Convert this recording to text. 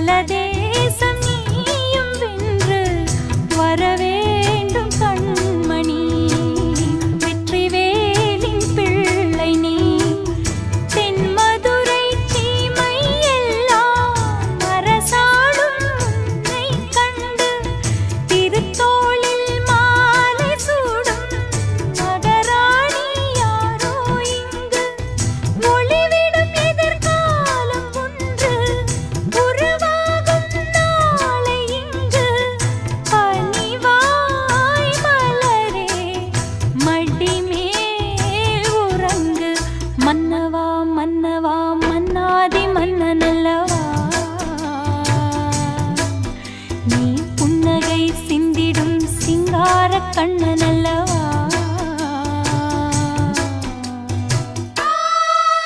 பல தேசம் நீயும் வென்று வரவேண்டும் கண்மணி. வெற்றிவேலின் பிள்ளை நீ தென்மதுரை சீமை எல்லாம் அரசாளும் உன்னை கண்டு திருத்தோளில் மாலை சூடும் மகராணி யாரோ இங்கு ஒளிவிடும் எதிர்காலம் ஒன்று உருவாகும் நாளை இங்கு பனிவாய் மலரே மடிமேல் உறங்கு மன்னவா மன்னவா மன்னாதி மன்னனல்லவா நீ புன்னகை சிந்திடும் சிங்கார கண்ணனல்லவா.